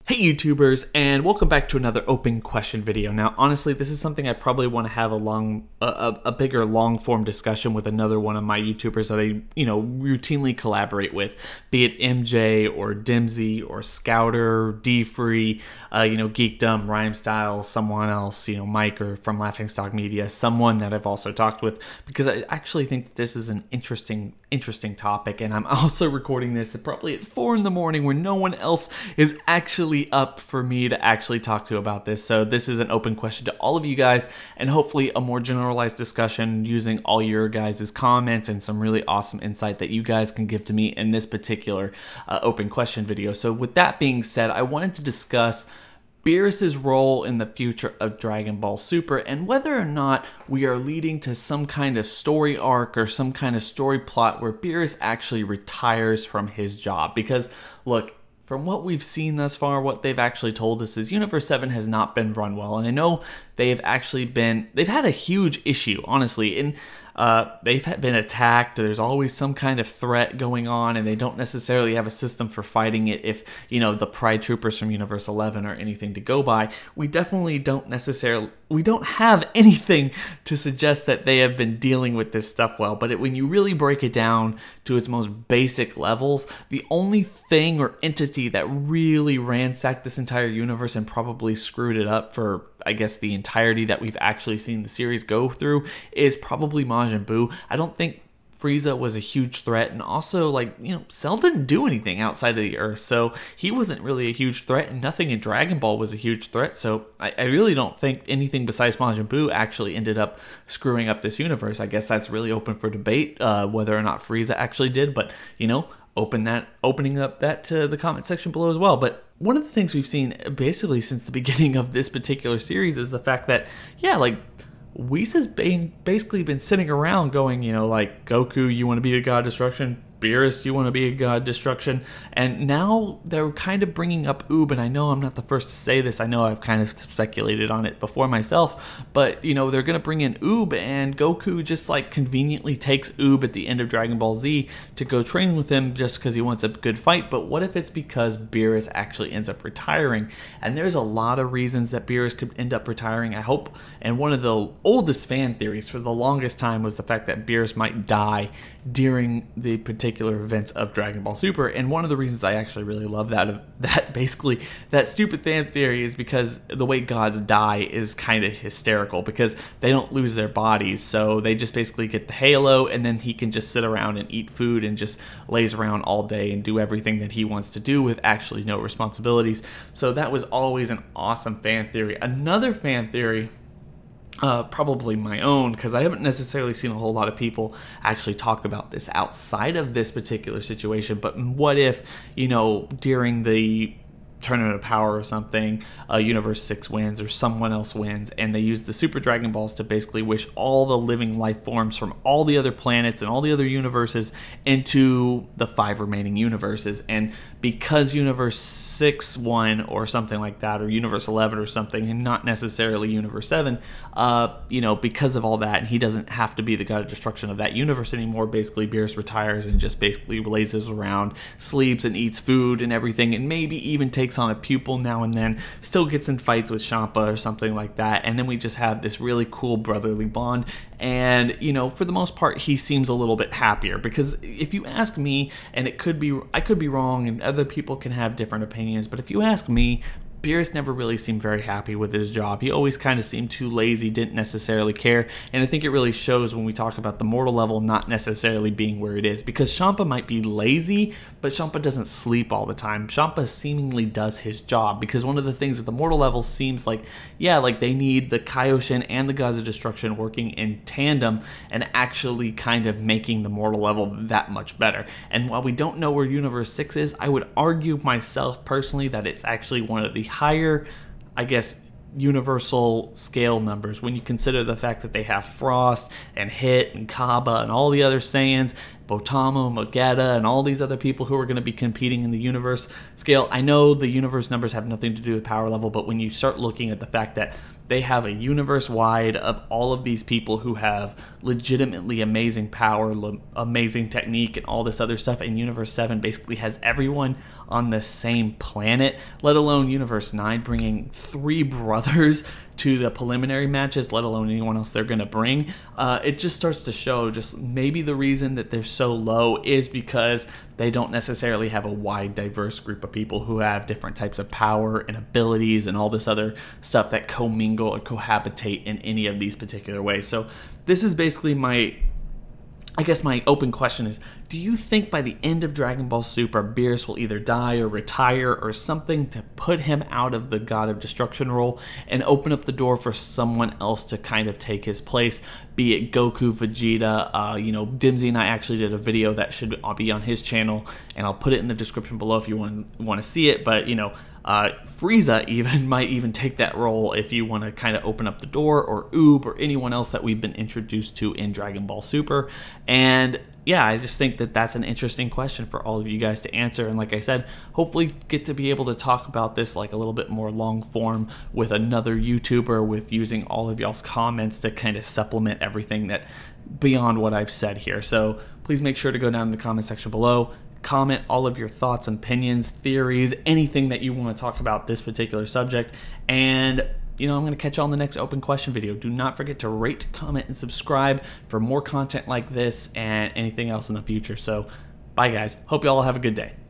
Hey YouTubers, and welcome back to another open question video. Now, honestly, this is something I probably want to have a bigger long form discussion with another one of my YouTubers that I, routinely collaborate with, be it MJ or Dimsy or Scouter, D-Free, Geekdom, Rhymestyle, someone else, Mike or from Laughingstock Media, someone that I've also talked with, because I actually think that this is an interesting topic, and I'm also recording this probably at 4 in the morning where no one else is actually up for me to actually talk to about this. So this is an open question to all of you guys, and hopefully a more generalized discussion using all your guys' comments and some really awesome insight that you guys can give to me in this particular open question video. So with that being said, I wanted to discuss Beerus' role in the future of Dragon Ball Super and whether or not we are leading to some kind of story arc or some kind of story plot where Beerus actually retires from his job. Because look, from what we've seen thus far, what they've actually told us is Universe 7 has not been run well. And I know they've had a huge issue, honestly, and they've been attacked. There's always some kind of threat going on, and they don't necessarily have a system for fighting it. If, the Pride Troopers from Universe 11 are anything to go by, we definitely don't have anything to suggest that they have been dealing with this stuff well. But when you really break it down to its most basic levels, the only thing or entity that really ransacked this entire universe and probably screwed it up for, I guess, the entirety that we've actually seen the series go through is probably Majin Buu. I don't think Frieza was a huge threat, and also, Cell didn't do anything outside of the Earth, so he wasn't really a huge threat, and nothing in Dragon Ball was a huge threat, so I really don't think anything besides Majin Buu actually ended up screwing up this universe. I guess that's really open for debate, whether or not Frieza actually did, but, opening up that to the comment section below as well. But one of the things we've seen basically since the beginning of this particular series is the fact that, Whis has basically been sitting around going, Goku, you want to be a god of destruction? Beerus, you want to be a god of destruction? And now they're kind of bringing up Oob, and I know I'm not the first to say this. I know I've kind of speculated on it before myself, but, they're going to bring in Oob, and Goku just, conveniently takes Oob at the end of Dragon Ball Z to go train with him just because he wants a good fight. But what if it's because Beerus actually ends up retiring? And there's a lot of reasons that Beerus could end up retiring, I hope, and one of the oldest fan theories for the longest time was the fact that Beerus might die during the particular events of Dragon Ball Super. And one of the reasons I actually really love that stupid fan theory is because the way gods die is kind of hysterical, because they don't lose their bodies, so they just basically get the halo, and then he can just sit around and eat food and just lays around all day and do everything that he wants to do with actually no responsibilities. So that was always an awesome fan theory. Another fan theory, probably my own, because I haven't necessarily seen a whole lot of people actually talk about this outside of this particular situation, but what if, during the Tournament of Power or something, Universe 6 wins or someone else wins, and they use the Super Dragon Balls to basically wish all the living life forms from all the other planets and all the other universes into the 5 remaining universes. And because Universe 6 won or something like that, or Universe 11 or something, and not necessarily Universe 7, because of all that, and he doesn't have to be the god of destruction of that universe anymore, basically Beerus retires and just basically lazes around, sleeps and eats food and everything, and maybe even takes on a pupil now and then, still gets in fights with Champa or something like that, and then we just have this really cool brotherly bond. And for the most part, he seems a little bit happier, because if you ask me, and I could be wrong, and other people can have different opinions, but if you ask me, Beerus never really seemed very happy with his job. He always kind of seemed too lazy, didn't necessarily care, and I think it really shows when we talk about the mortal level not necessarily being where it is, because Champa might be lazy, but Champa doesn't sleep all the time. Champa seemingly does his job, because one of the things with the mortal level seems like, they need the Kaioshin and the Gods of Destruction working in tandem and actually kind of making the mortal level that much better. And while we don't know where Universe 6 is, I would argue myself personally that it's actually one of the higher, I guess, universal scale numbers when you consider the fact that they have Frost and Hit and Kaba and all the other Saiyans, Botamo, Mogeta, and all these other people who are going to be competing in the universe scale. I know the universe numbers have nothing to do with power level, but when you start looking at the fact that they have a universe wide of all of these people who have legitimately amazing power, amazing technique, and all this other stuff, and Universe 7 basically has everyone on the same planet, let alone Universe 9 bringing 3 brothers to the preliminary matches, let alone anyone else they're going to bring. It just starts to show just maybe the reason that they're so low is because they don't necessarily have a wide, diverse group of people who have different types of power and abilities and all this other stuff that commingle or cohabitate in any of these particular ways. So this is basically my open question is, do you think by the end of Dragon Ball Super, Beerus will either die or retire or something to put him out of the God of Destruction role and open up the door for someone else to kind of take his place, be it Goku, Vegeta, you know, Dimsy and I actually did a video that should be on his channel, and I'll put it in the description below if you want to see it, but, you know, Frieza even might even take that role if you want to kind of open up the door, or Oob, or anyone else that we've been introduced to in Dragon Ball Super. And yeah, I just think that that's an interesting question for all of you guys to answer. And like I said, hopefully get to be able to talk about this like a little bit more long form with another YouTuber, with using all of y'all's comments to kind of supplement everything that beyond what I've said here. So please make sure to go down in the comment section below, comment all of your thoughts, opinions, theories, anything that you want to talk about this particular subject. And you know, I'm going to catch you on the next open question video. Do not forget to rate, comment, and subscribe for more content like this and anything else in the future. So bye guys, hope you all have a good day.